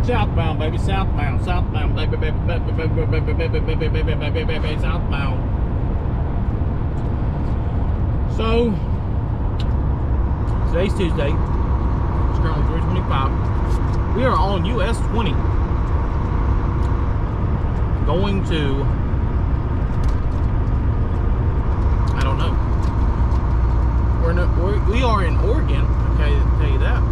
Southbound, baby, southbound, southbound, baby, baby, baby, baby, baby, baby, baby, baby, baby, baby, baby, southbound. So, today's Tuesday. It's currently 3:25. We are on US 20. Going to, I don't know. We are in Oregon. Okay, I'll tell you that.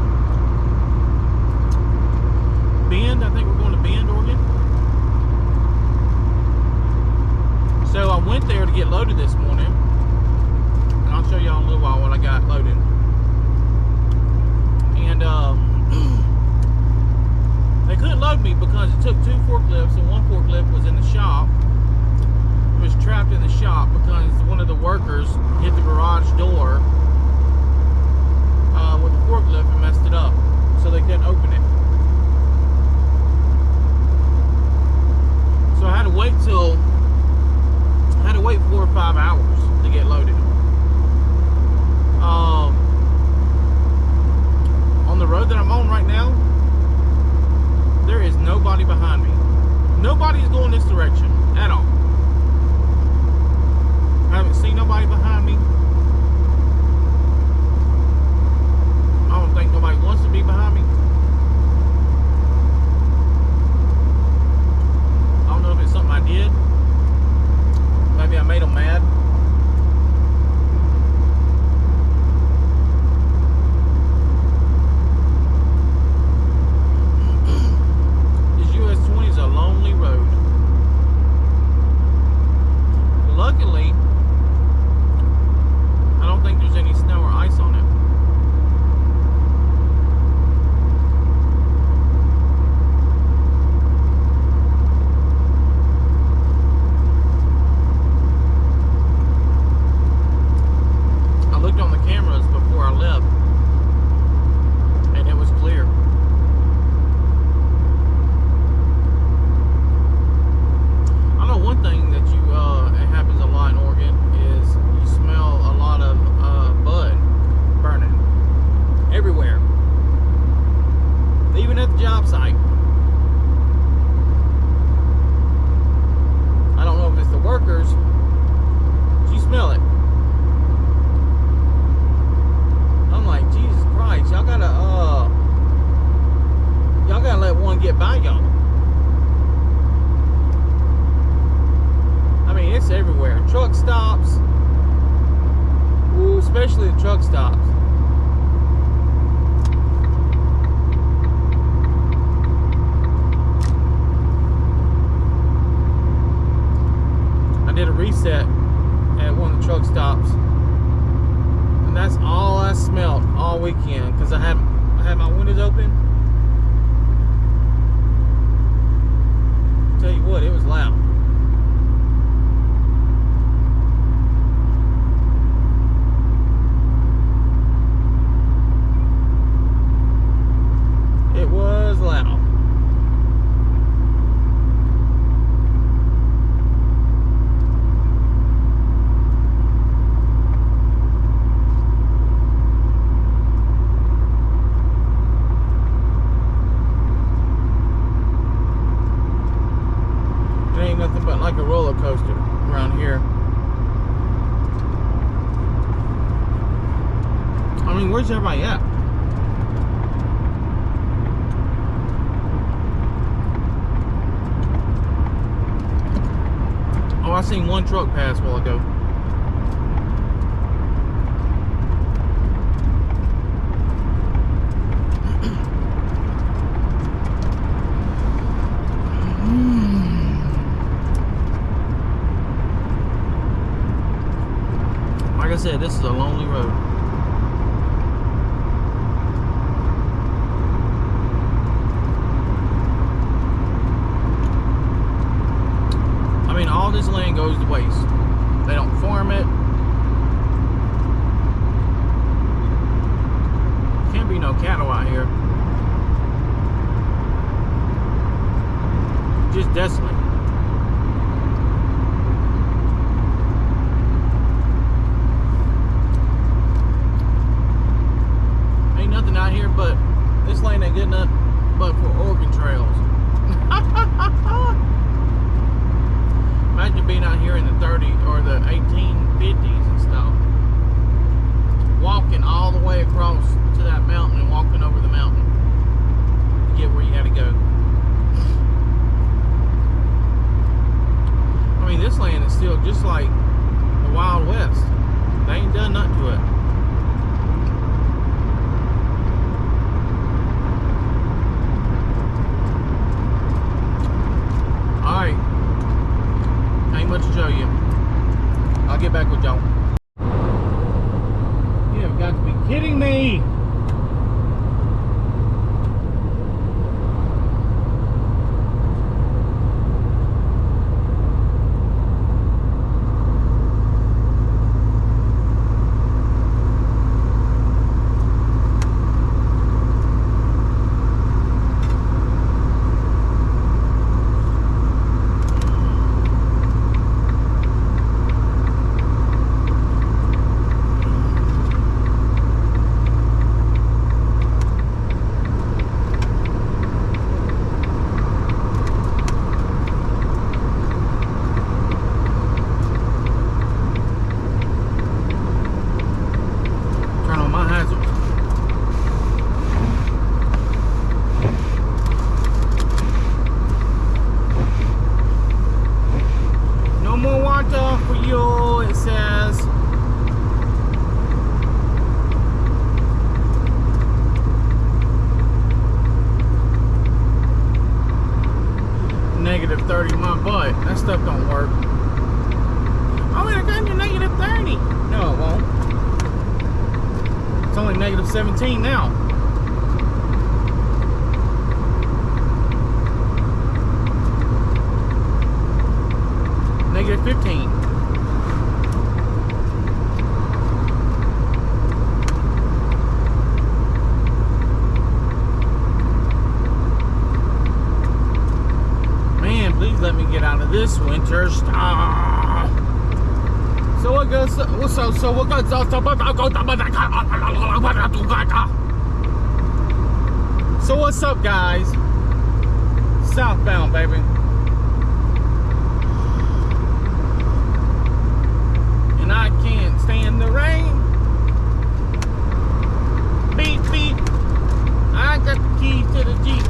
Bend, I think we're going to Bend, Oregon. So I went there to get loaded this morning, and I'll show y'all in a little while when I got loaded. And they couldn't load me because it took 2 forklifts, and one forklift was in the shop. It was trapped in the shop because one of the workers hit the garage door with the forklift and messed it up, so they couldn't open it. So I had to wait 4 or 5 hours to get loaded. On the road that I'm on right now, there is nobody behind me. Nobody is going this direction at all. I haven't seen nobody behind me. I don't think nobody wants to be behind me. I don't know if it's something I did. Maybe I made them mad. This US 20 is a lonely road. Luckily, I don't think there's any snow or ice on it. Especially the truck stops. I did a reset at one of the truck stops, and that's all I smelled all weekend because I had my windows open. I'll tell you what, it was loud. It was loud. It ain't nothing but like a roller coaster around here. I mean, where's everybody at? Oh, I seen one truck pass a while ago. Like I said, this is a lonely road. I mean, all this land goes to waste. They don't farm it. Can't be no cattle out here. Just desolate. Ain't nothing out here, but this land ain't good enough. but for Oregon trails. Imagine being out here in the 30s or the 1850s and stuff. Walking all the way across to that mountain and walking over the mountain to get where you had to go. I mean, this land is still just like the Wild West. They ain't done nothing to it. Alright. Ain't much to show you. I'll get back with y'all. You have got to be kidding me! Negative 30 my butt. That stuff don't work. Oh, it'll go to negative 30. No, it won't. It's only negative 17 now. Negative 15. Please let me get out of this winter stuff. So what goes? So what goes? So what's up, guys? Southbound, baby. And I can't stand the rain. Beep beep. I got the keys to the Jeep.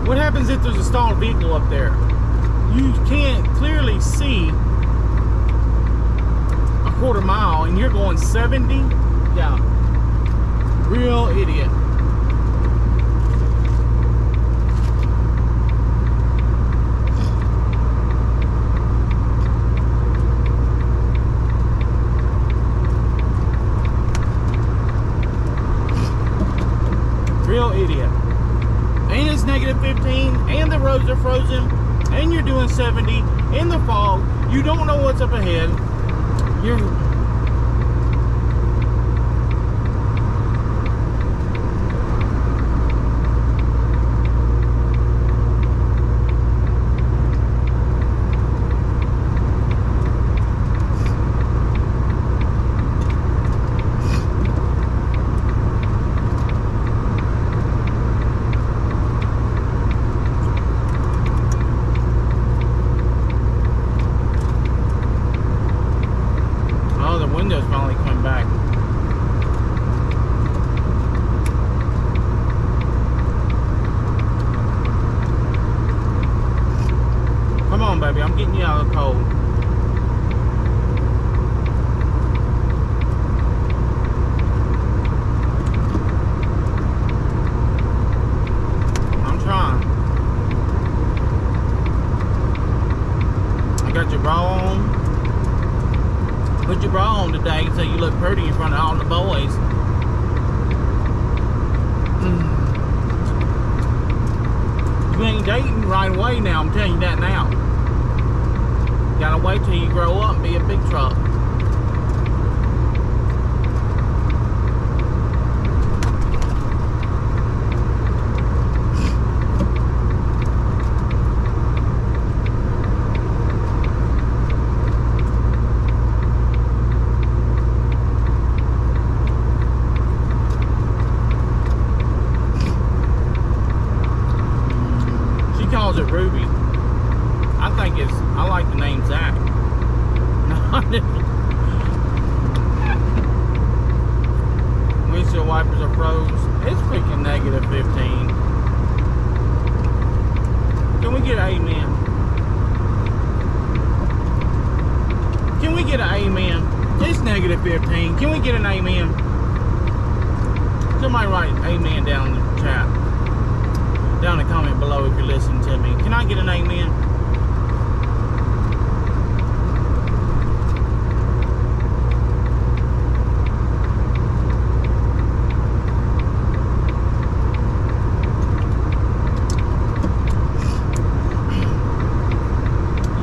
What happens if there's a stalled vehicle up there? You can't clearly see a quarter mile and you're going 70? Yeah. Real idiot. Real idiot. And it's negative 15 and the roads are frozen and you're doing 70 in the fog. You don't know what's up ahead. You're getting you out of the cold. I'm trying. I got your bra on. Put your bra on today so you look pretty in front of all the boys. You ain't dating right away now, I'm telling you that now. Gotta wait till you grow up and be a big truck. Calls it Ruby. I think it's, I like the name Zach. Windshield wipers are froze. It's freaking negative 15. Can we get an amen? Can we get an amen? It's negative 15. Can we get an amen? Somebody write amen down in the chat. Down in the comment below if you're listening to me. Can I get an amen?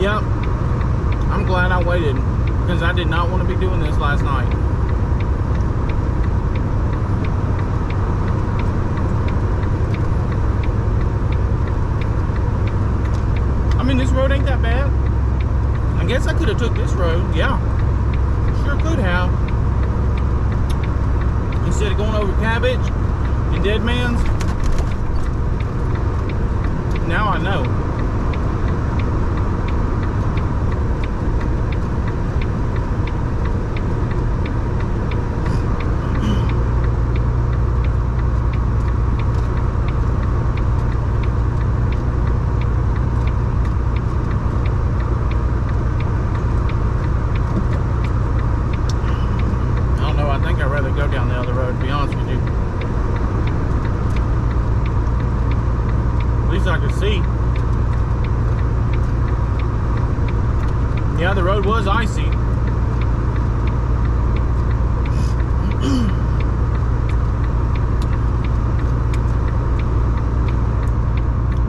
Yep. I'm glad I waited because I did not want to be doing this last night. I mean, this road ain't that bad. I guess I could have took this road. Yeah, sure could have. Instead of going over Cabbage and Dead Man's. Now I know. Go down the other road, to be honest with you. At least I could see. Yeah, the road was icy.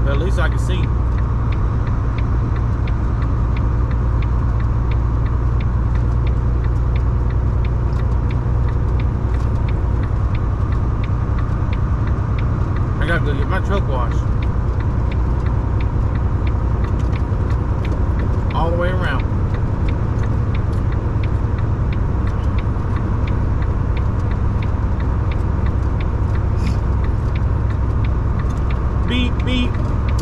But at least I could see. I gotta go get my truck washed. All the way around. Beep, beep.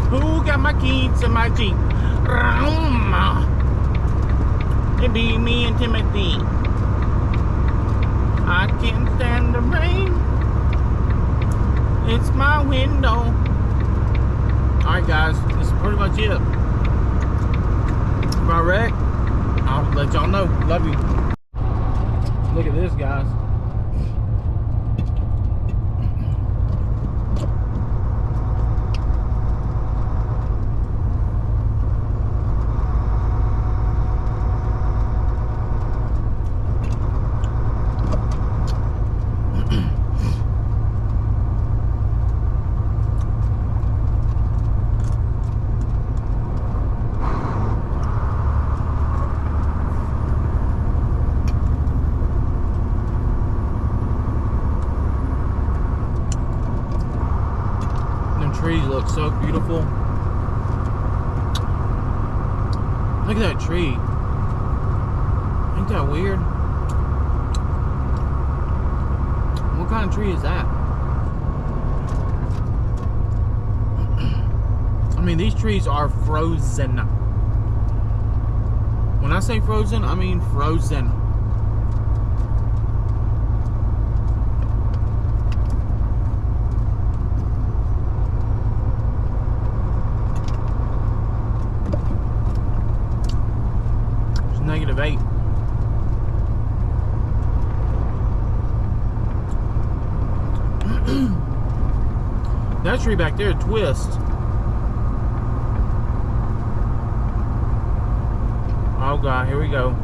Who got my keys to my Jeep? It be me and Timothy. I can't stand the rain. It's my window. Alright guys, this is pretty much it. If I wreck, I'll let y'all know. Love you. Look at this, guys. Trees look so beautiful. Look at that tree. Ain't that weird? What kind of tree is that? I mean, these trees are frozen. When I say frozen, I mean frozen. that tree back there twists. Oh God, here we go.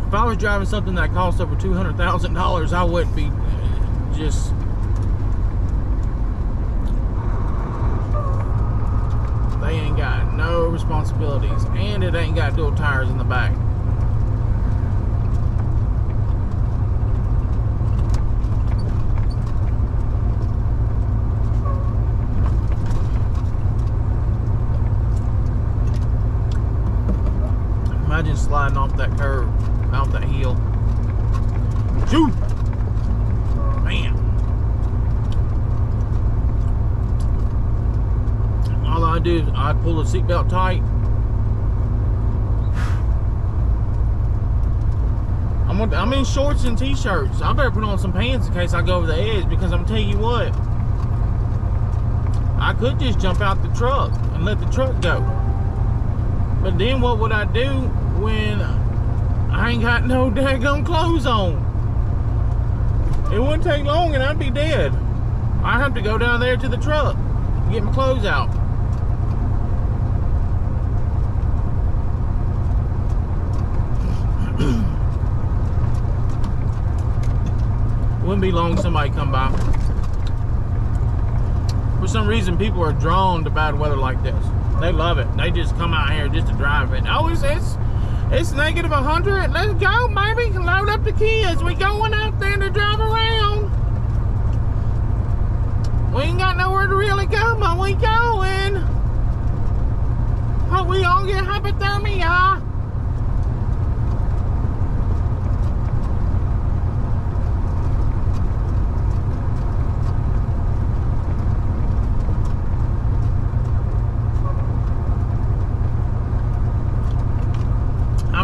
If I was driving something that cost over $200,000, I wouldn't be just... They ain't got no responsibilities, and it ain't got dual tires in the back. Imagine sliding off that curb, off that hill. Shoot! Man. All I do is I pull the seatbelt tight. I'm in shorts and t-shirts. I better put on some pants in case I go over the edge, because I'm telling you what, I could just jump out the truck and let the truck go. But then what would I do when I ain't got no daggone clothes on? It wouldn't take long and I'd be dead. I have to go down there to the truck and get my clothes out. Wouldn't be long somebody come by. For some reason, people are drawn to bad weather like this. They love it. They just come out here just to drive it. Oh, it's negative 100. Let's go, baby. Load up the kids. We going out there to drive around. We ain't got nowhere to really go, but we going. Hope we all get hypothermia.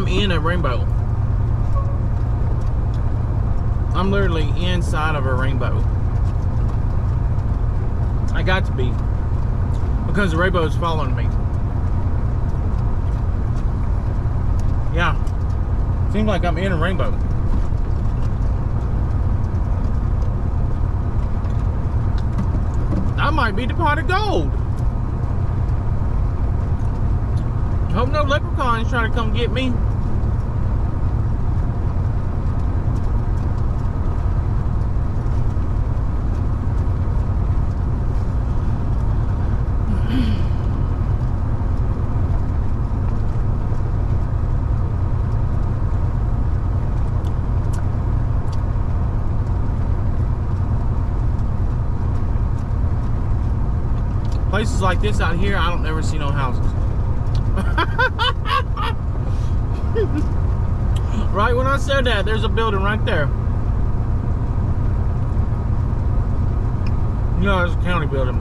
In a rainbow. I'm literally inside of a rainbow. I got to be, because the rainbow is following me. Yeah, seems like I'm in a rainbow. I might be the pot of gold. Hope no leprechauns try to come get me. Places like this out here, I don't ever see no houses. Right when I said that, there's a building right there. You know, there's a county building.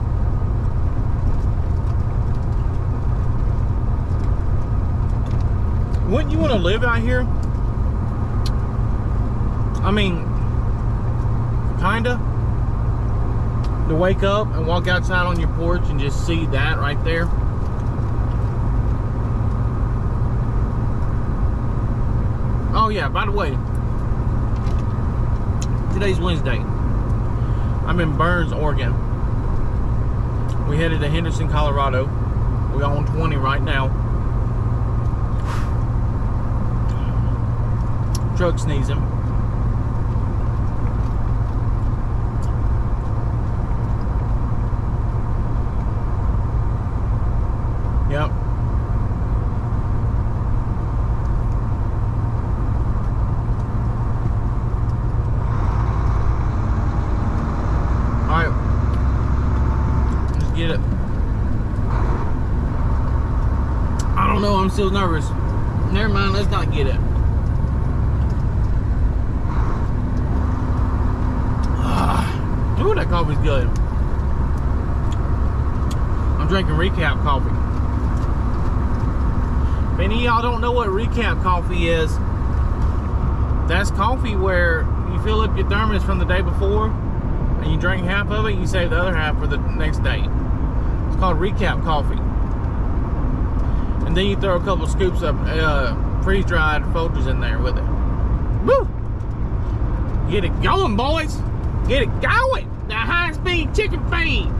Wouldn't you want to live out here? I mean, kinda. To wake up and walk outside on your porch and just see that right there. Oh yeah, by the way, today's Wednesday. I'm in Burns, Oregon. We headed to Henderson, Colorado. We're on 20 right now. Truck sneezing. Yep. Alright. Let's get it. I don't know, I'm still nervous. Never mind, let's not get it. Ooh, that coffee's good. I'm drinking Recap coffee. If any of y'all don't know what Recap coffee is, that's coffee where you fill up your thermos from the day before and you drink half of it, you save the other half for the next day. It's called Recap coffee. And then you throw a couple scoops of freeze-dried Folgers in there with it. Woo! Get it going, boys. Get it going. The high-speed chicken feed.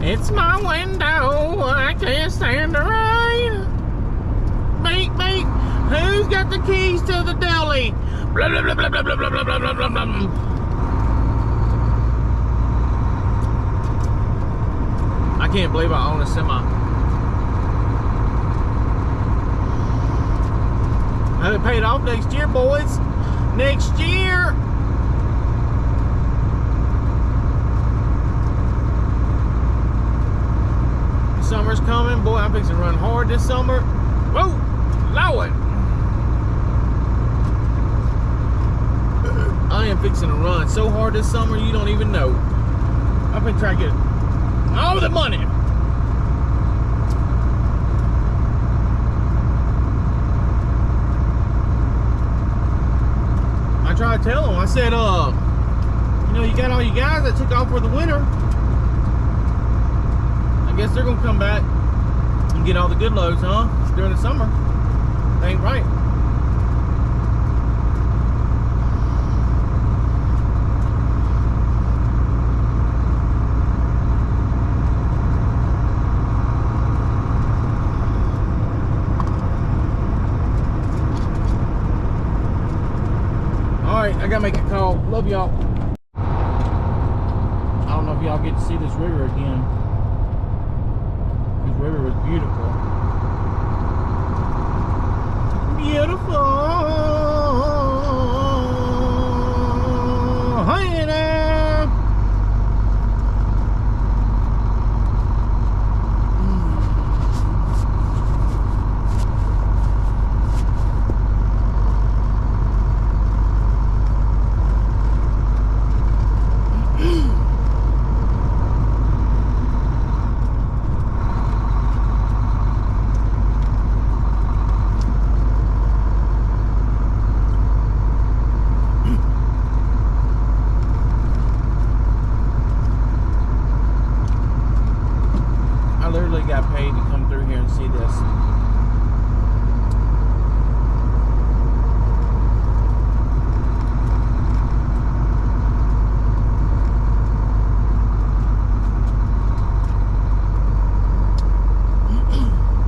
It's my window. I can't stand the rain. Beep, beep. Who's got the keys to the deli? Blah, blah, blah, blah, blah, blah, blah, blah, blah, blah, blah. I can't believe I own a semi. I have it paid off next year, boys. Next year. Summer's coming. Boy, I'm fixing to run hard this summer. Whoa, Lord. I am fixing to run so hard this summer, you don't even know. I've been trying to get all the money. I tried to tell them, I said, you know, you got all you guys that took off for the winter. I guess they're gonna come back and get all the good loads, huh? During the summer. That ain't right. Alright, I gotta make a call. Love y'all. I don't know if y'all get to see this river again. This river was beautiful. Beautiful. Hey there. Got paid to come through here and see this.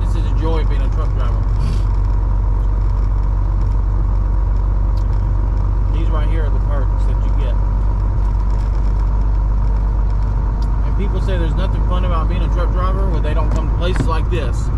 This is a joy being a truck driver. These right here are the perks that you get. People say there's nothing fun about being a truck driver when they don't come to places like this.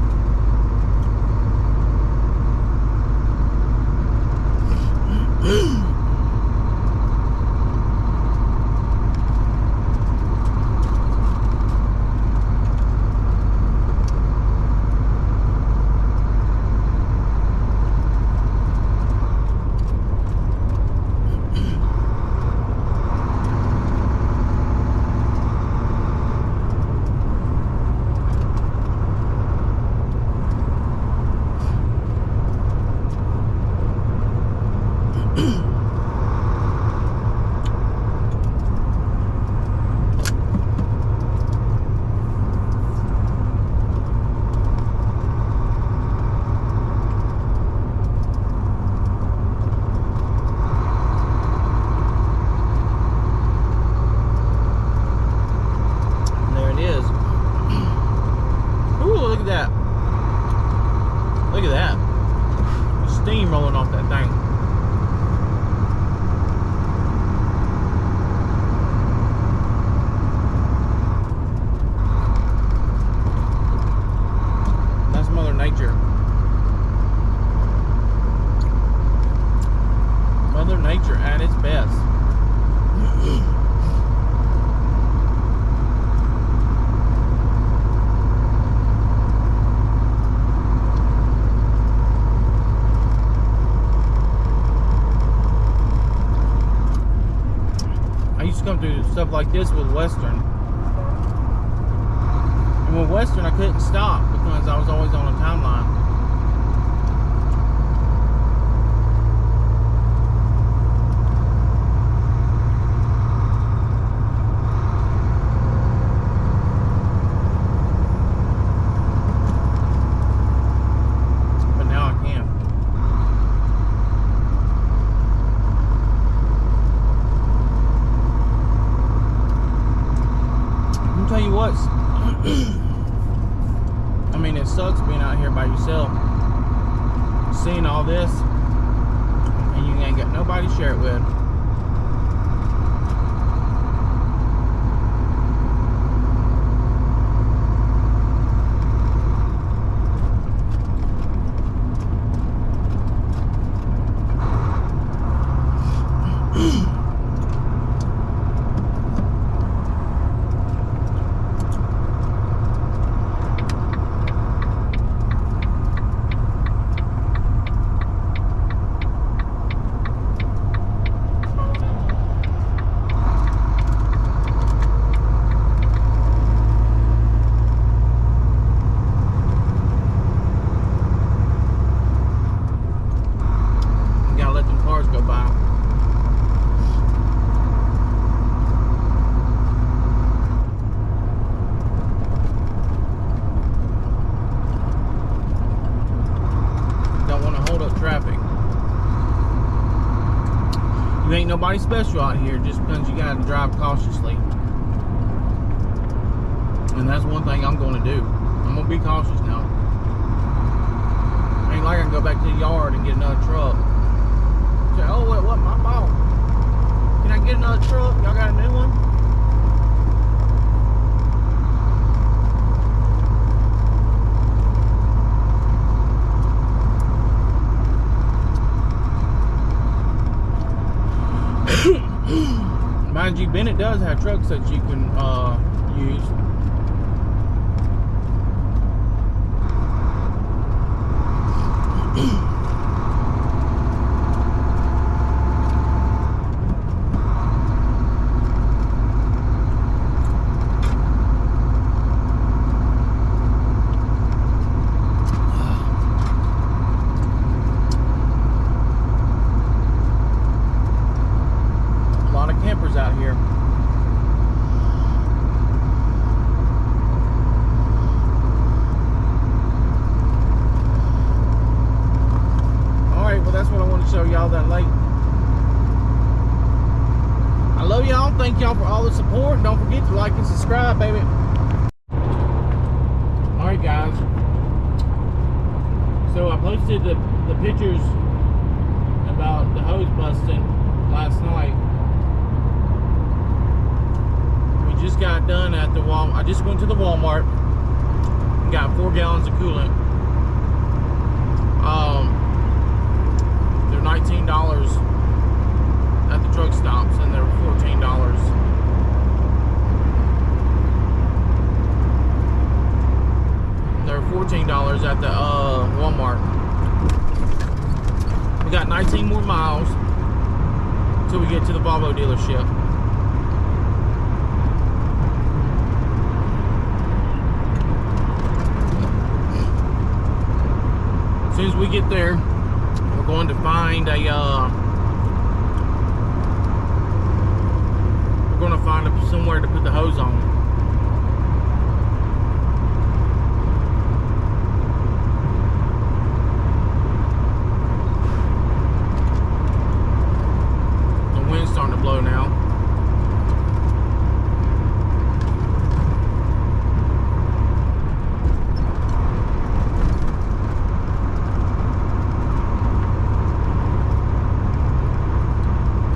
Steam rolling off that thing. That's Mother Nature. Mother Nature at its best. Come through stuff like this with Western, and with Western I couldn't stop because I was always on a timeline. sucks. I mean, it sucks being out here by yourself, seeing all this, and you ain't got nobody to share it with. Ain't nobody special out here, just because you gotta drive cautiously. And that's one thing I'm gonna do. I'm gonna be cautious now. Ain't like I can go back to the yard and get another truck. Say, oh, what my fault? Can I get another truck? Y'all got a new one? Mind you, Bennett does have trucks that you can use. Out here. Alright, well that's what I want to show y'all that late. I love y'all. Thank y'all for all the support. Don't forget to like and subscribe, baby. Alright guys. So I posted the pictures about the hose busting last night. Just got done at the Walmart. I just went to the Walmart and got 4 gallons of coolant. They're $19 at the truck stops, and they're $14. They're $14 at the Walmart. We got 19 more miles until we get to the Volvo dealership. As soon as we get there, we're going to find a somewhere to put the hose on. The wind's starting to blow now.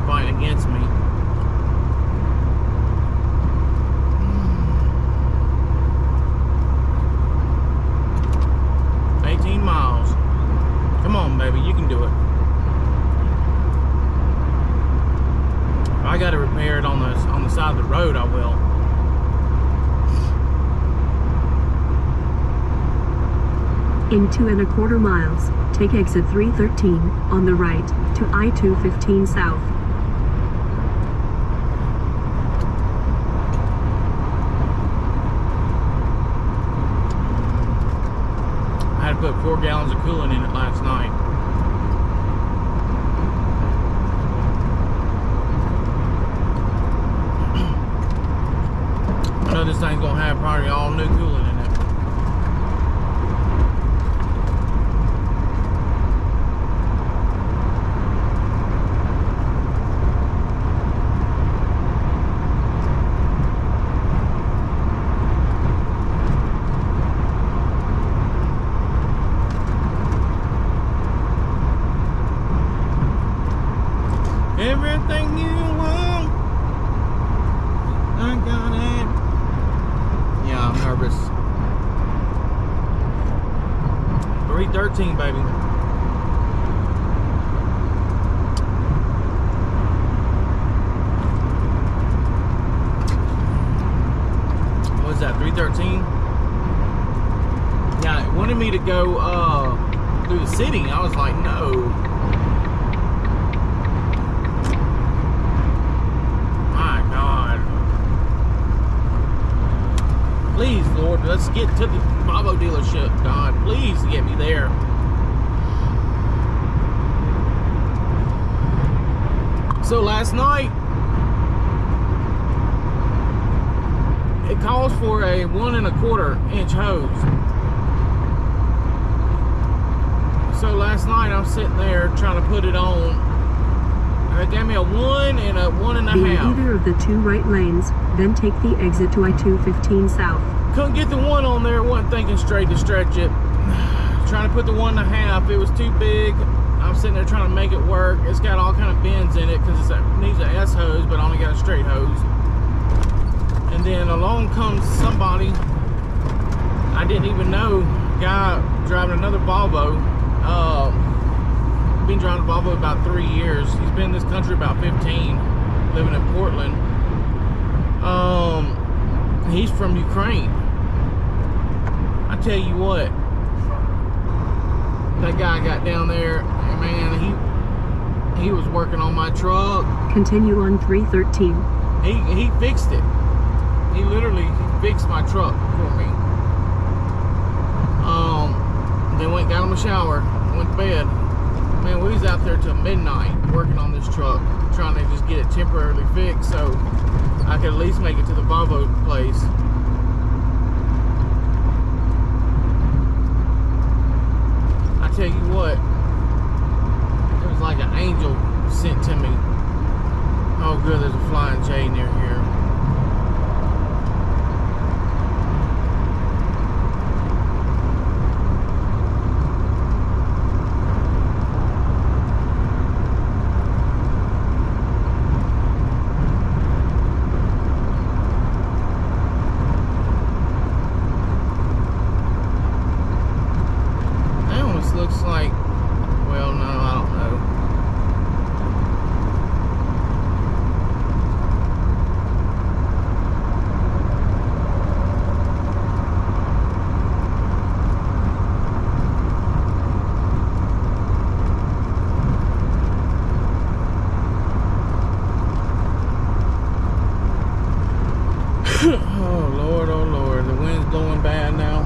Against me. Miles. Come on, baby, you can do it. If I got to repair it on the side of the road, I will. In 2¼ miles, take exit 313 on the right to I-215 South. I had to put 4 gallons of coolant in it last night. I know this thing's gonna have probably all new coolant in it. nervous. 313, baby. What's that, 313? Yeah, it wanted me to go through the city. I was like, no. My God. Please, Lord, let's get to the Volvo dealership, God. Please get me there. So last night, it calls for a 1 1/4 inch hose. So last night I'm sitting there trying to put it on. It gave me a 1 and a 1 1/2. Be in either of the 2 right lanes, then take the exit to I-215 south. Couldn't get the 1 on there, wasn't thinking straight to stretch it. Trying to put the 1 1/2, it was too big. I'm sitting there trying to make it work. It's got all kind of bends in it because it needs an S hose, but I only got a straight hose. And then along comes somebody I didn't even know, guy driving another Volvo. Been driving a Volvo about 3 years. He's been in this country about 15, living in Portland. He's from Ukraine. I tell you what, that guy got down there, and man, he was working on my truck. Continue on 313. He fixed it. He literally fixed my truck for me. Then went, got him a shower, went to bed. Man, we was out there till midnight working on this truck, trying to just get it temporarily fixed so I could at least make it to the Volvo place. I tell you what, it was like an angel sent to me. Oh good, there's a Flying J near here. Looks like, well, no, I don't know. Oh Lord, the wind's blowing bad now.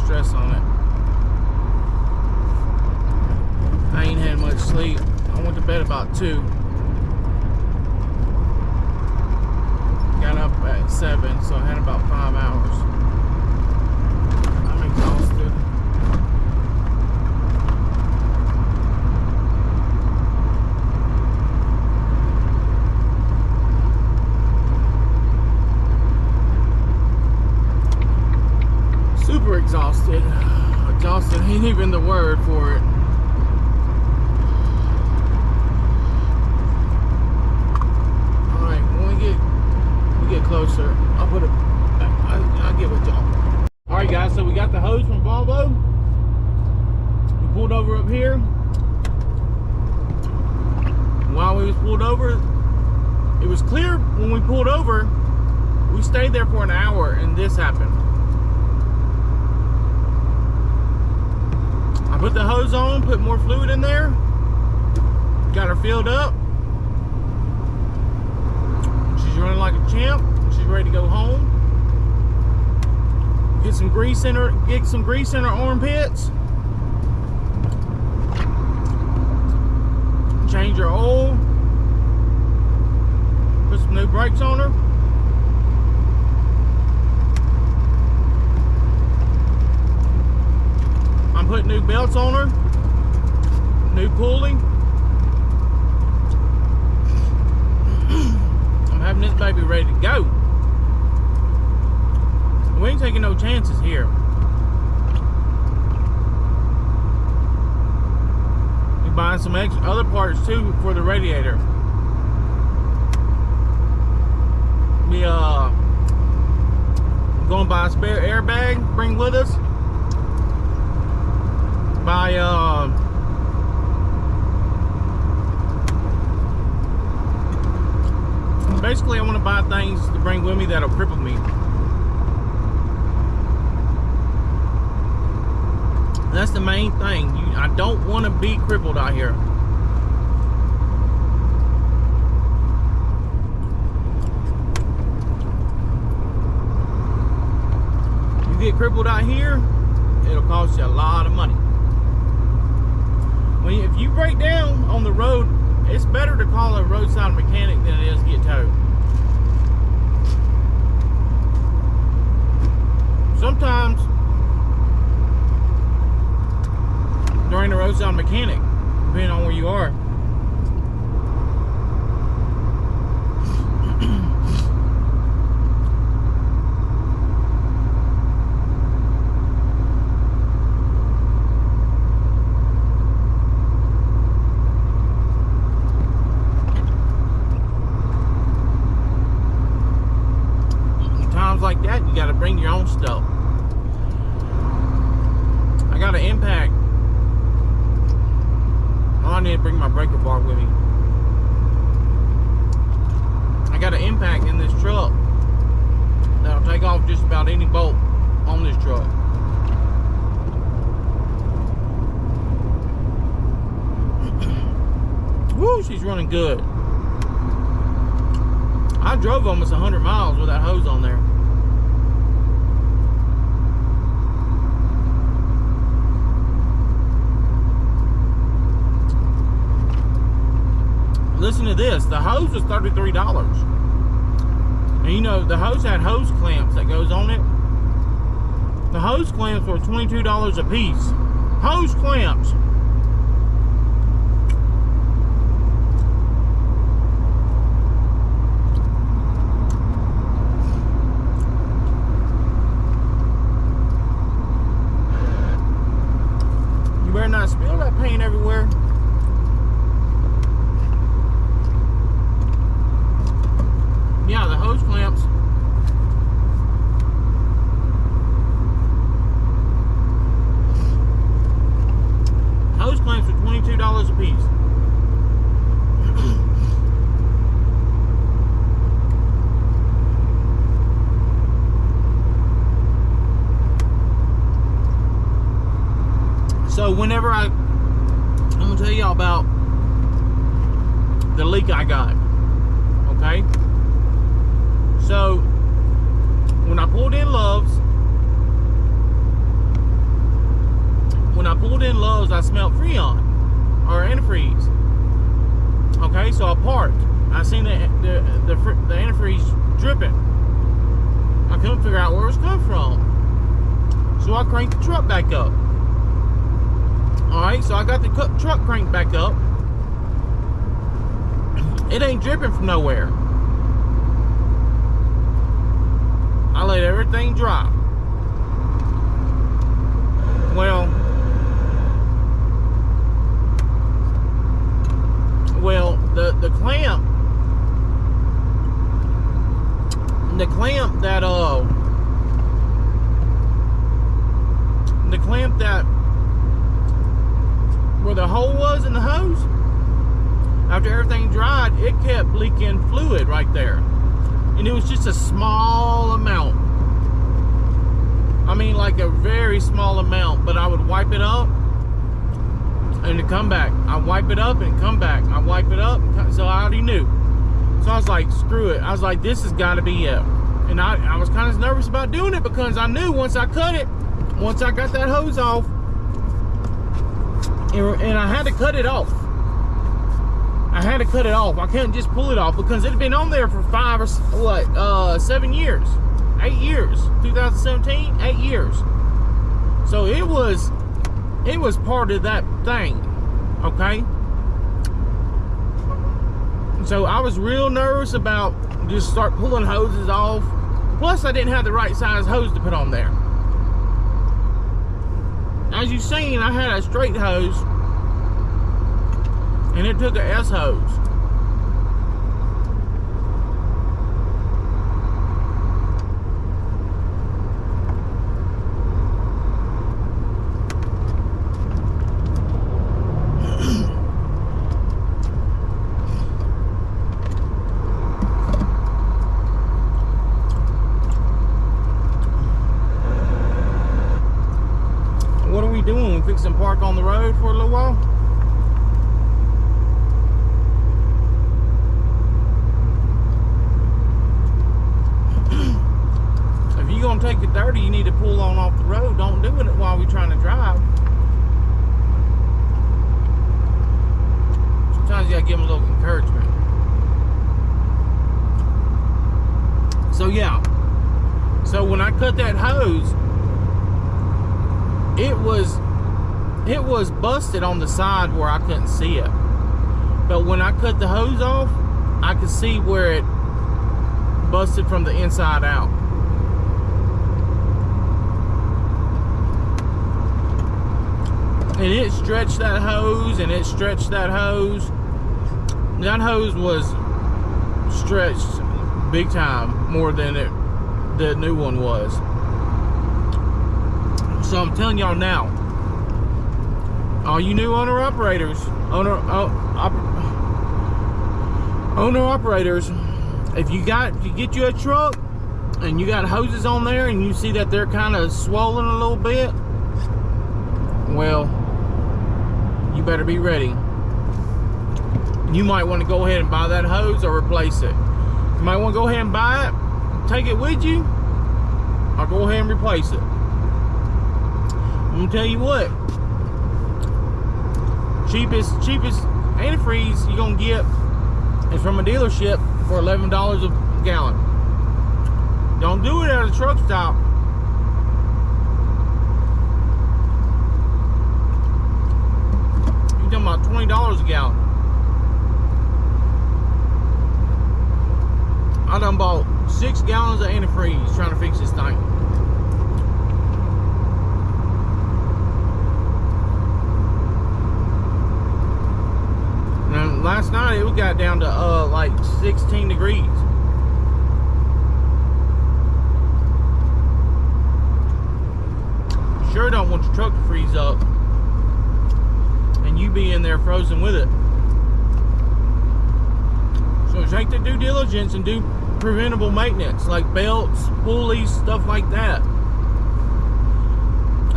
Stress on it. I ain't had much sleep. I went to bed about 2. Got up at 7, so I had about 5 hours. I'm exhausted. Super exhausted. Exhausted ain't even the word for it. Alright, when we get closer, I'll put it, I'll get with y'all. Alright guys, so we got the hose from Volvo. We pulled over up here. While we was pulled over, it was clear when we pulled over. We stayed there for an hour and this happened. I put the hose on, put more fluid in there, got her filled up. She's running like a champ. She's ready to go home. Get some grease in her armpits. Change her oil. Put some new brakes on her. I'm putting new belts on her, new pulley. I'm having this baby ready to go. We ain't taking no chances here. We buying some extra other parts too for the radiator. We gonna buy a spare airbag, bring with us. Buy basically I want to buy things to bring with me that'll cripple me. That's the main thing. I don't want to be crippled out here. You get crippled out here, it'll cost you a lot of money. If you break down on the road, it's better to call a roadside mechanic than it is to get towed. Sometimes during the roadside mechanic, depending on where you are, like that, you got to bring your own stuff. I got an impact. Oh, I need to bring my breaker bar with me. I got an impact in this truck that'll take off just about any bolt on this truck. Woo, she's running good. I drove almost 100 miles with that hose on there. Listen to this, the hose was $33. And you know, the hose had hose clamps that goes on it. The hose clamps were $22 a piece. Hose clamps. You better not spill that paint everywhere. Yeah, the hose clamps. Hose clamps are $22 a piece. So whenever I'm gonna tell y'all about the leak I got, okay? So, when I pulled in Love's, I smelled Freon, or antifreeze. Okay, so I parked. I seen the antifreeze dripping. I couldn't figure out where it was coming from. So I cranked the truck back up. Alright, so I got the truck cranked back up. It ain't dripping from nowhere. I let everything dry. Well, the clamp that where the hole was in the hose, after everything dried, it kept leaking fluid right there. And it was just a small amount. I mean, like a very small amount, but I would wipe it up and it'd come back. I wipe it up and come back. I wipe it up, so I already knew. So I was like, screw it. I was like, this has got to be it. And I was kind of nervous about doing it because I knew once I cut it, once I got that hose off, and I had to cut it off. I had to cut it off. I couldn't just pull it off because it had been on there for 7 years. 8 years. 2017, 8 years. So it was part of that thing. Okay? So I was real nervous about just start pulling hoses off. Plus, I didn't have the right size hose to put on there. As you've seen, I had a straight hose, and it took a S hose. What are we doing? We fixing to park on the road for a little while? If you're gonna take it dirty, you need to pull on off the road. Don't do it while we're trying to drive. Sometimes you gotta give them a little encouragement. So yeah. So when I cut that hose, it was busted on the side where I couldn't see it. But when I cut the hose off, I could see where it busted from the inside out. And it stretched that hose, and it stretched that hose. That hose was stretched big time, more than the new one was. So I'm telling y'all now, all you new owner-operators, if you get you a truck and you got hoses on there and you see that they're kind of swollen a little bit, well, you better be ready. You might want to go ahead and buy that hose or replace it. You might want to go ahead and buy it, take it with you, or go ahead and replace it. I'm gonna tell you what, cheapest antifreeze you're gonna get is from a dealership for $11 a gallon. Don't do it at a truck stop. You're talking about $20 a gallon. I done bought 6 gallons of antifreeze trying to fix this thing. Last night it got down to like 16 degrees. Sure don't want your truck to freeze up and you be in there frozen with it. So take the due diligence and do preventable maintenance like belts, pulleys, stuff like that.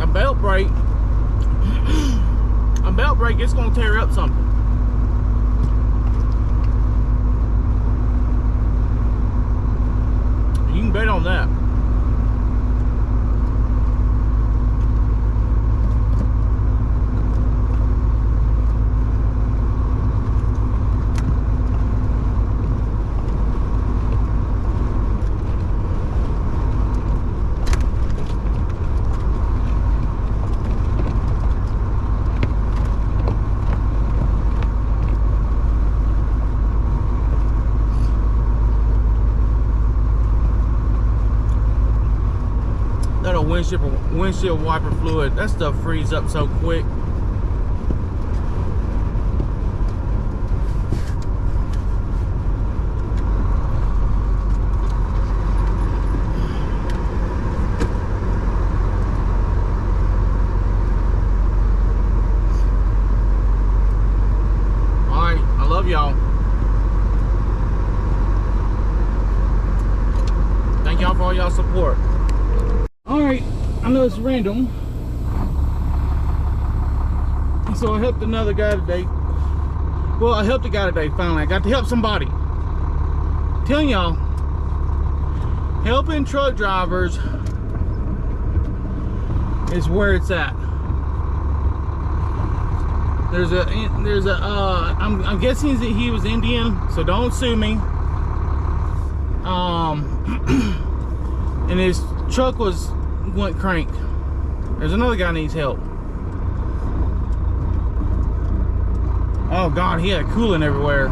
A belt brake it's gonna tear up something. You can bet on that. Windshield wiper fluid, that stuff frees up so quick. Alright, I love y'all. Thank y'all for all y'all support. Alright, I know it's random. So I helped another guy today. Well, I helped a guy today finally. I got to help somebody. I'm telling y'all, helping truck drivers is where it's at. I'm guessing that he was Indian, so don't sue me. And his truck went crank. There's another guy needs help. Oh God, he had coolant everywhere.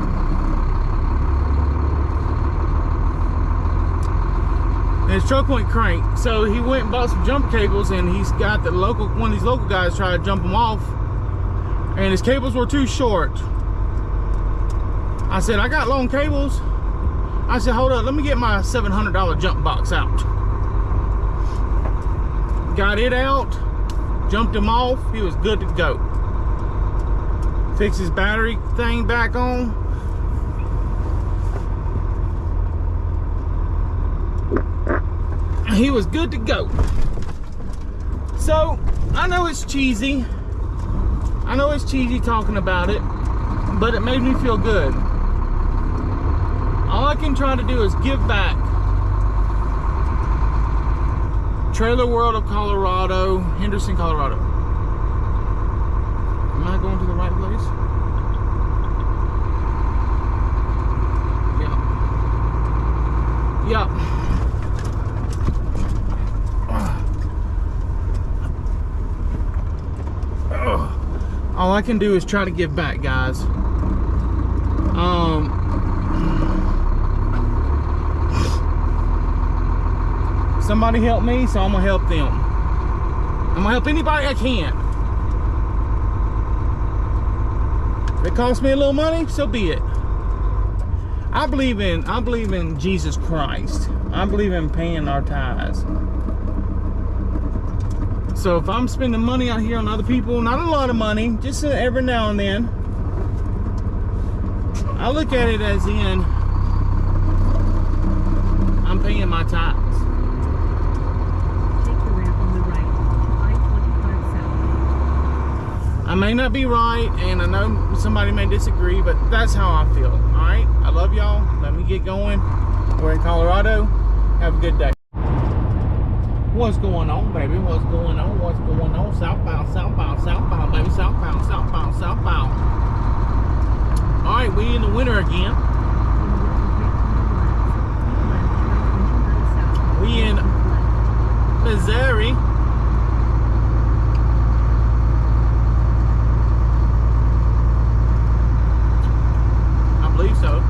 his truck went crank. So he went and bought some jump cables, and he's got one of these local guys try to jump him off, and his cables were too short. I said, I got long cables. I said, hold up, let me get my $700 jump box out. Got it out, jumped him off, he was good to go. Fixed his battery thing back on. He was good to go. So, I know it's cheesy. I know it's cheesy talking about it, but it made me feel good. All I can try to do is give back. Trailer World of Colorado, Henderson, Colorado. Am I going to the right place? Yeah. Yeah. All I can do is try to give back, guys. Somebody help me, so I'm gonna help them. I'm gonna help anybody I can. If it costs me a little money, so be it. I believe in Jesus Christ. I believe in paying our tithes. So if I'm spending money out here on other people, not a lot of money, just every now and then, I look at it as in I'm paying my tithes. Take the ramp on the right to I-25 South. I may not be right, and I know somebody may disagree, but that's how I feel. All right, I love y'all. Let me get going. We're in Colorado. Have a good day. What's going on, baby? What's going on? What's going on? Southbound, southbound, southbound, baby. Southbound, southbound, southbound. All right, we in the winter again. We in Missouri. I believe so.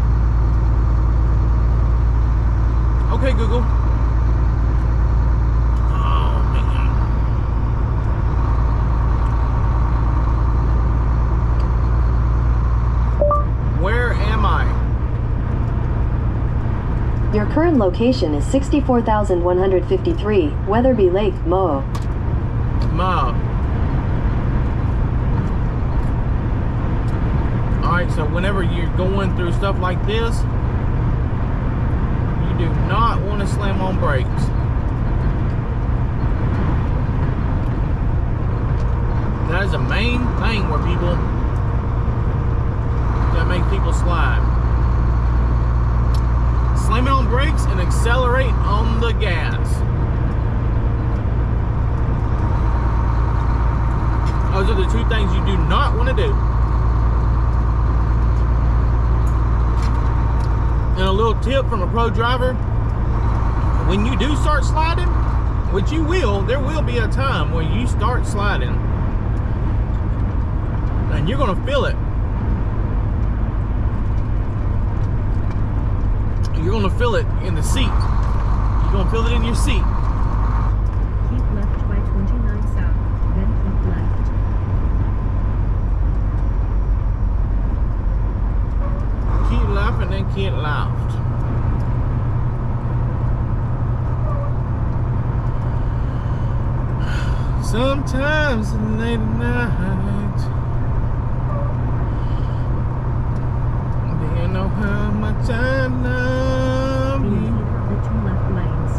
Okay, Google. Your current location is 64,153 Weatherby Lake, Mo. Alright, so whenever you're going through stuff like this, you do not want to slam on brakes. That is the main thing where people, that make people slide. Slam it on brakes and accelerate on the gas. Those are the two things you do not want to do. And a little tip from a pro driver, when you do start sliding, which you will, there will be a time where you start sliding and you're going to feel it. You're going to feel it in the seat. You're going to feel it in your seat. Keep left by 29 South, then keep left. Keep left and then keep left. Sometimes late at night, do you know how much I love you? The two left lanes.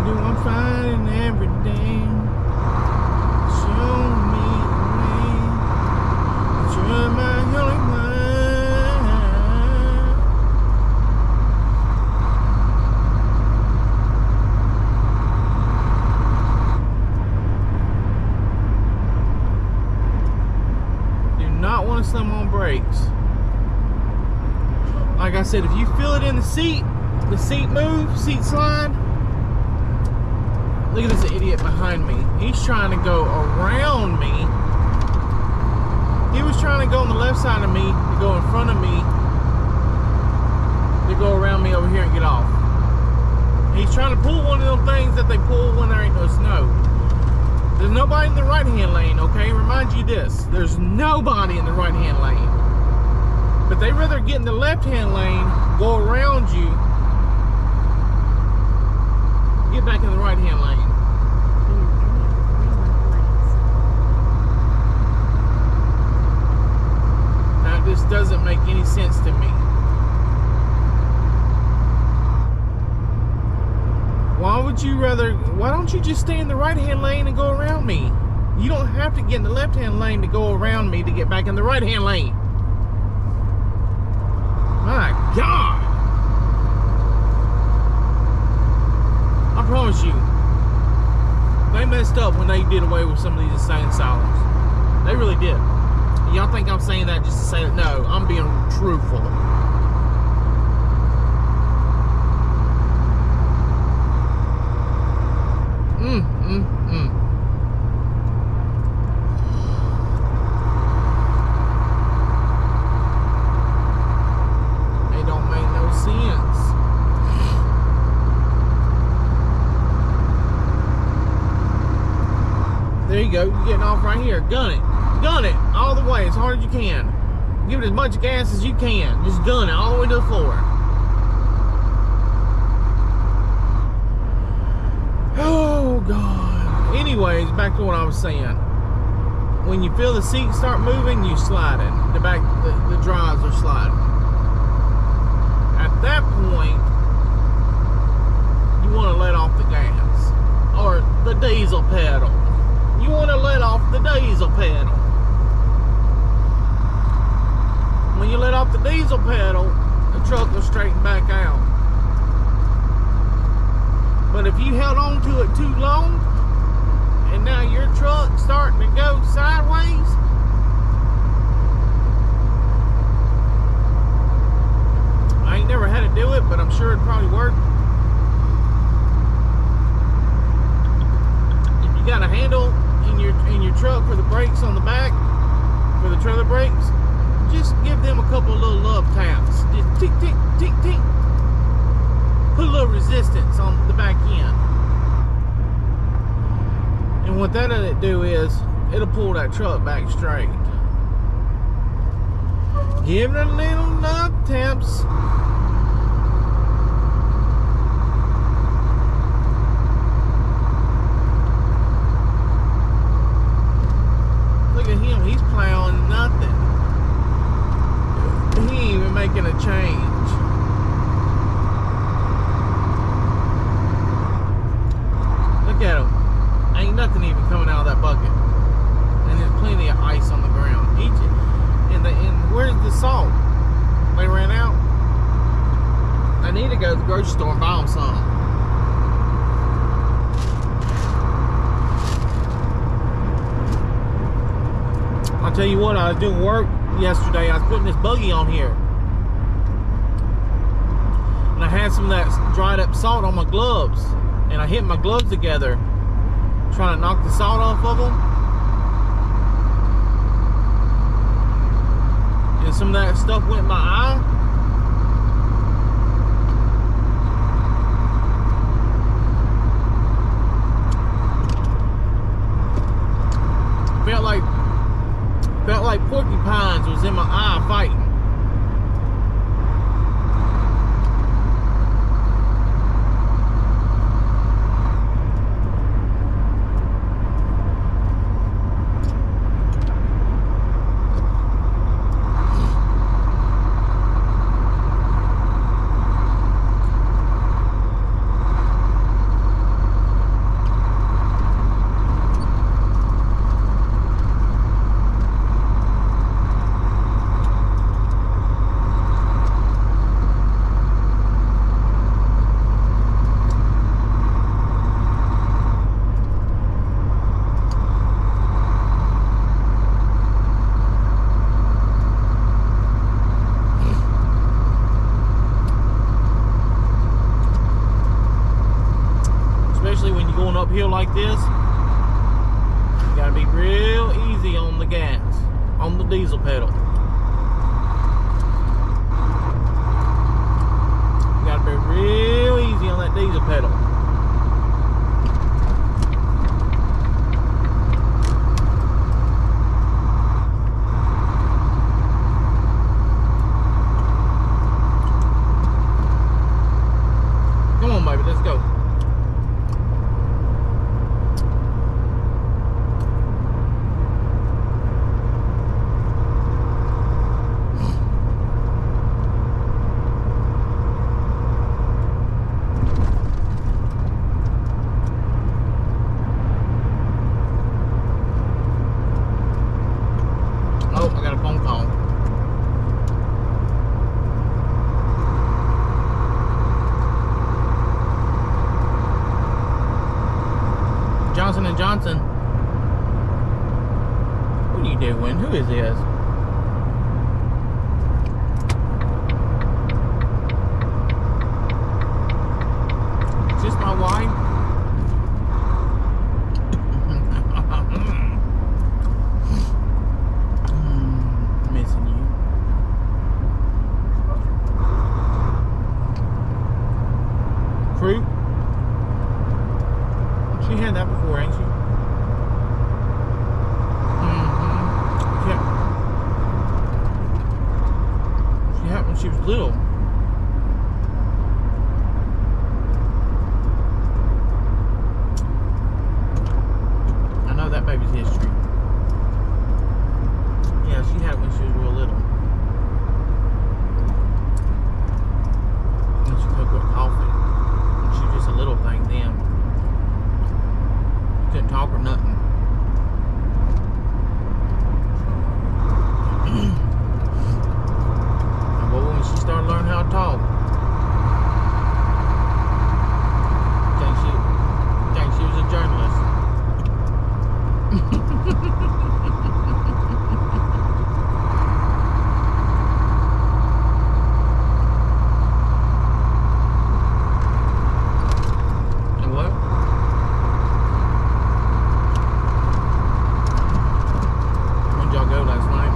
Do I'm fighting every day? Show me the way. But you're my only one. Do not want to slam on brakes. Like I said, if you feel it in the seat move, seat slide. Look at this idiot behind me. He's trying to go around me. He was trying to go on the left side of me, to go in front of me, to go around me over here and get off. He's trying to pull one of those things that they pull when there ain't no snow. There's nobody in the right-hand lane, okay? Remind you this. There's nobody in the right-hand lane. But they rather get in the left-hand lane, go around you, get back in the right-hand lane. Now, this doesn't make any sense to me. Why don't you just stay in the right-hand lane and go around me? You don't have to get in the left-hand lane to go around me to get back in the right-hand lane. My God! I promise you, they messed up when they did away with some of these insane asylums. They really did. Y'all think I'm saying that just to say that? No, I'm being truthful. It don't make no sense. There you go. You're getting off right here. Gun it. Gun it all the way as hard as you can. Give it as much gas as you can. Just gun it all the way to the floor. Oh, God. Anyways, back to what I was saying. When you feel the seat start moving, you slide it. The drives are sliding. At that point, you want to let off the gas. Or the diesel pedal. You want to let off the diesel pedal. When you let off the diesel pedal, the truck will straighten back out. But if you held on to it too long, and now your truck's starting to go sideways, I ain't never had to do it, but I'm sure it'd probably work. If you got a handle in your truck for the brakes on the back, for the trailer brakes, just give them a couple of little love taps. Just tick, tick, tick, tick. Put a little resistance on the back end. And what that'll do is, it'll pull that truck back straight. Give it a little love taps. Look at him, he's plowing nothing. He ain't even making a change. Look at him. Ain't nothing even coming out of that bucket. And there's plenty of ice on the ground. And where's the salt? They ran out. I need to go to the grocery store and buy them some. I'll tell you what, I was doing work yesterday. I was putting this buggy on here. And I had some of that dried up salt on my gloves. And I hit my gloves together, trying to knock the salt off of them. And some of that stuff went in my eye. Felt like porcupines was in my eye fighting. Uphill like this, you gotta be real easy on the gas, on the diesel pedal. You gotta be real easy on that diesel pedal. baby, let's go. Oh, I got a phone call. Johnson & Johnson. What are you doing? Who is this? Is this my wife? Missing you. Fruit? She had that before, ain't she? Yeah. She had when she was little. I know that baby's history. Yeah, she had it when she was real little. And she cooked with coffee. And she was just a little thing then. Couldn't talk or nothing. But when she started learning how to talk, think she was a journalist. And what? Where'd y'all go last night?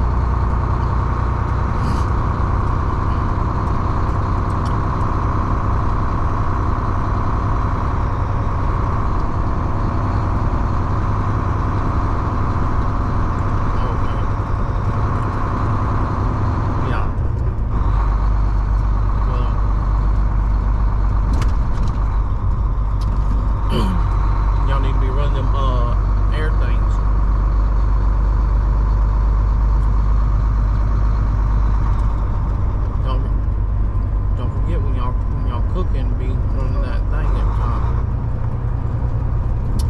Okay. Yeah. Well, y'all need to be running them air things. Don't forget when y'all cooking, be running that thing at the top,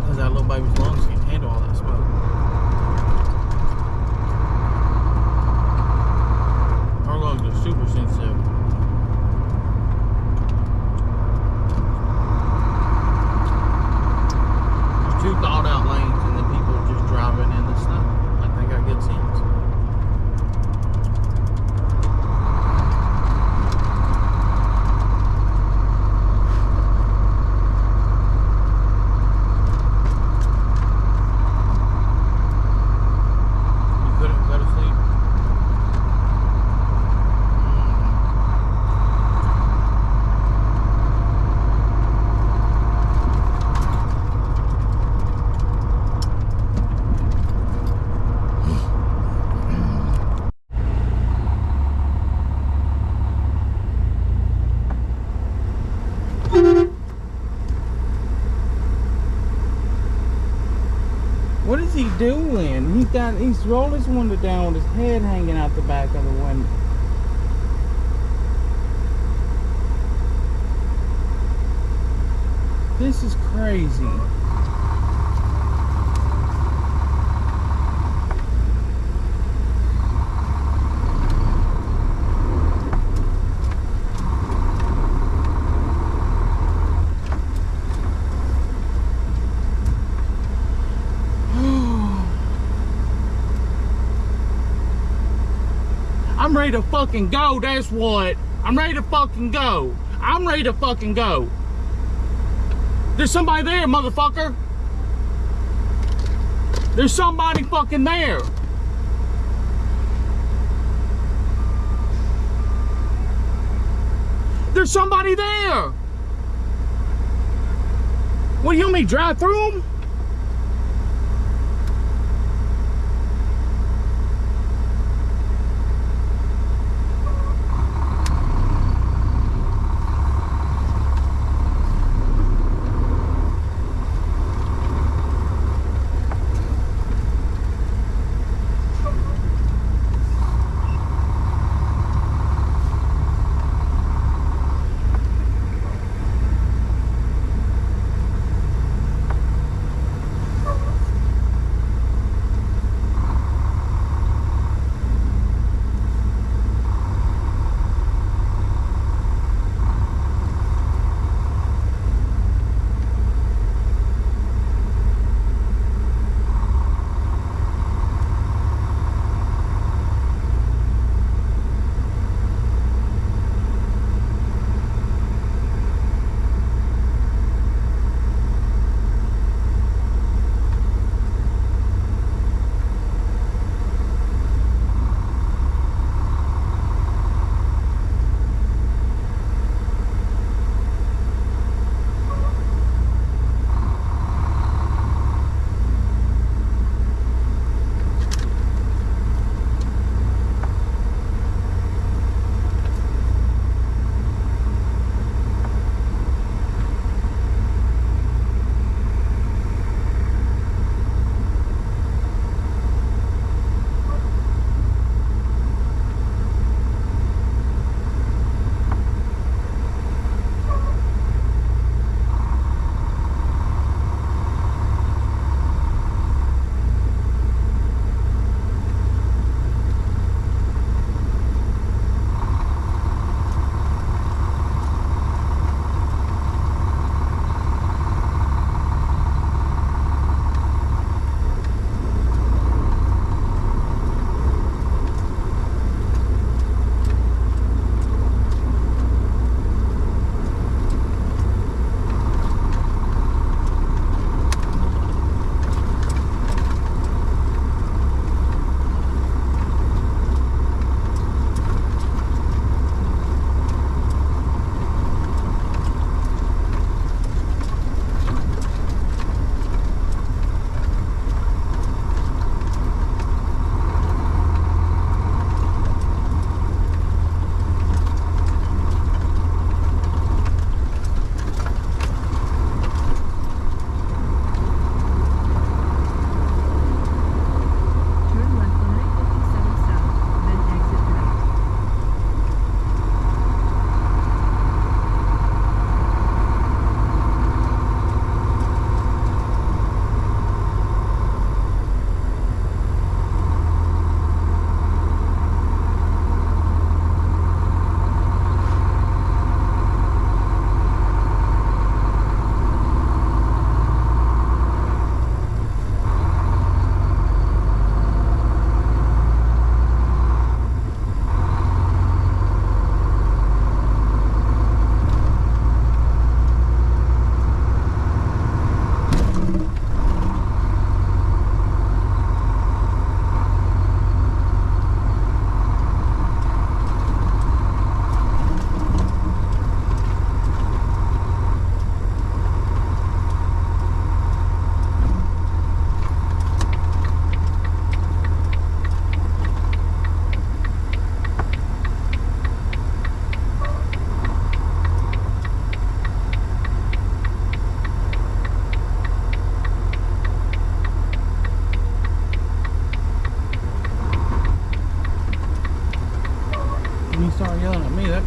cause that little baby's lungs can't handle all that smoke. Her lungs are super sensitive. There's two thought out lanes, and then people are just driving in the snow like they got good sense. You couldn't go to sleep? What is he doing? He's rolled his window down with his head hanging out the back of the window. This is crazy. I'm ready to fucking go, that's what. I'm ready to fucking go. I'm ready to fucking go. There's somebody there, motherfucker. There's somebody fucking there. There's somebody there. What, do you want me to drive through them?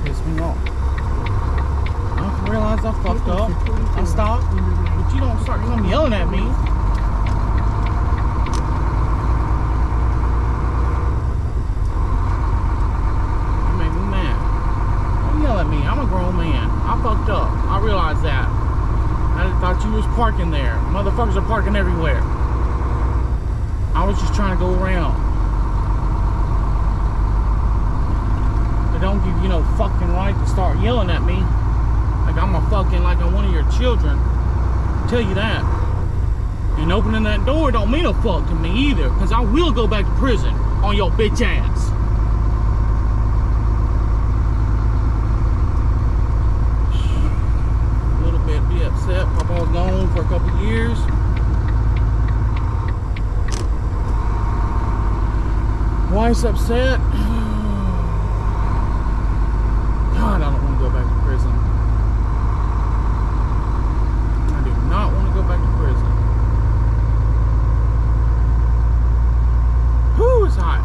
piss me off. I realize I fucked up. I stopped. But you don't start come yelling at me. You make me mad. Don't yell at me. I'm a grown man. I fucked up. I realize that. I thought you was parking there. Motherfuckers are parking everywhere. I was just trying to go around. They don't give you no fucking right to start yelling at me. Like I'm like I'm one of your children. I'll tell you that. And opening that door don't mean a fuck to me either. Cause I will go back to prison on your bitch ass. A little bit be upset. Papa was gone for a couple of years. Wife's upset. God, I don't want to go back to prison. I do not want to go back to prison. Whew, it's hot.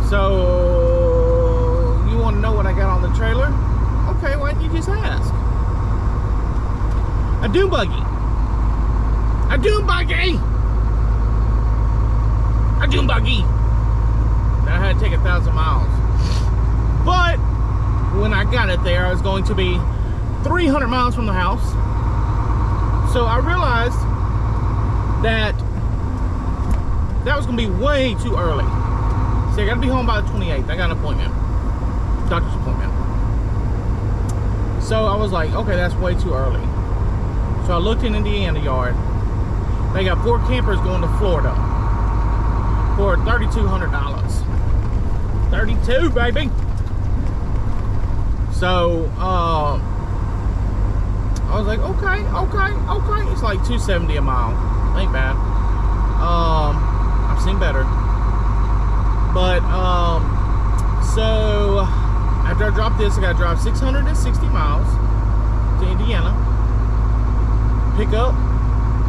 So, you want to know what I got on the trailer? Okay, why didn't you just ask? A dune buggy. A dune buggy! a dune buggy. That I had to take 1,000 miles. But when I got it there, I was going to be 300 miles from the house. So I realized that was gonna be way too early. See, I gotta be home by the 28th. I got an appointment, doctor's appointment. So I was like, okay, that's way too early. So I looked in Indiana yard. They got 4 campers going to Florida for $3,200. 32, baby. So I was like, okay. It's like $270 a mile. Ain't bad. I've seen better. But so after I drop this, I gotta drive 660 miles to Indiana, pick up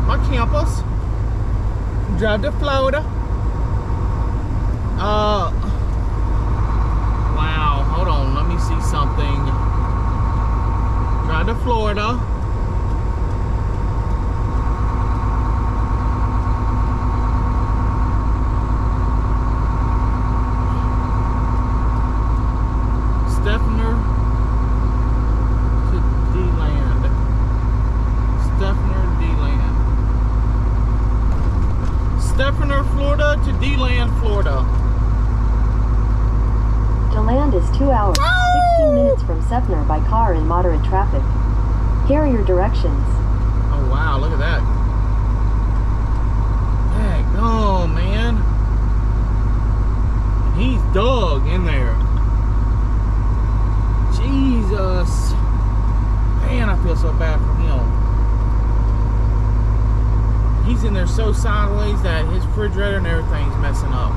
my campus, drive to Florida. Wow, hold on, let me see something. Drive to Florida. Steffner to D-Land. Steffner, D-Land. Steffner, Florida to D-Land, Florida. DeLand is 2 hours, 16 minutes from Seffner by car in moderate traffic. Here are your directions. Oh wow, look at that. Dang, oh man. He's dug in there. Jesus. Man, I feel so bad for him. He's in there so sideways that his refrigerator and everything's messing up.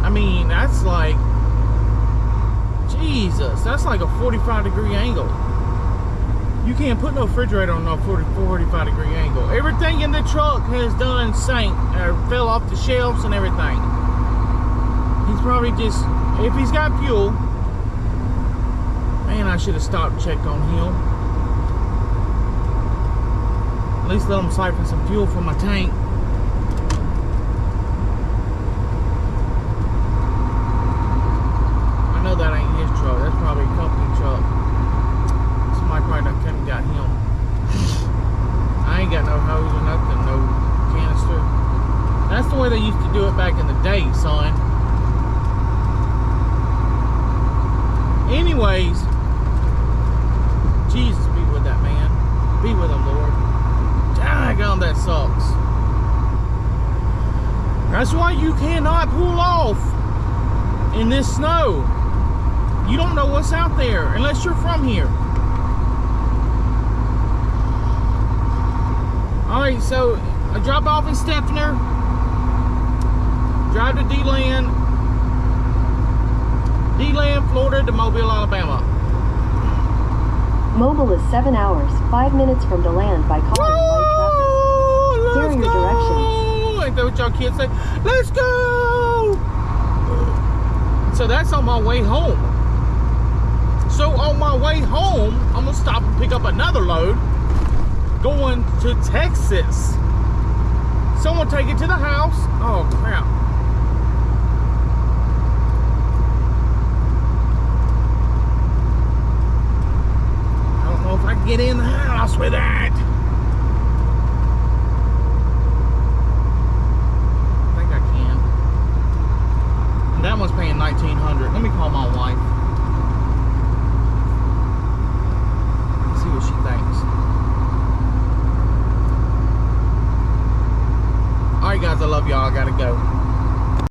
I mean, that's like, Jesus, that's like a 45-degree angle. You can't put no refrigerator on no 45-degree angle. Everything in the truck has done sank, fell off the shelves and everything. He's probably just, if he's got fuel, man, I should have stopped and checked on him. At least let him siphon some fuel from my tank. I know that ain't his truck. That's probably a company truck. Somebody probably done came and got him. I ain't got no hose or nothing, no canister. That's the way they used to do it back in the day, son. Anyways, Jesus be with that man. Be with him, Lord. Daggone, that sucks. That's why you cannot pull off in this snow. You don't know what's out there unless you're from here. Alright, so I drop off in Steffner, drive to D-Land, Florida to Mobile, Alabama. Mobile is 7 hours, 5 minutes from DeLand by car in light traffic. Here are your directions. Ain't that what y'all kids say? Let's go! So that's on my way home. So on my way home, I'm gonna stop and pick up another load going to Texas. Someone take it to the house. Oh crap. I don't know if I can get in the house with that.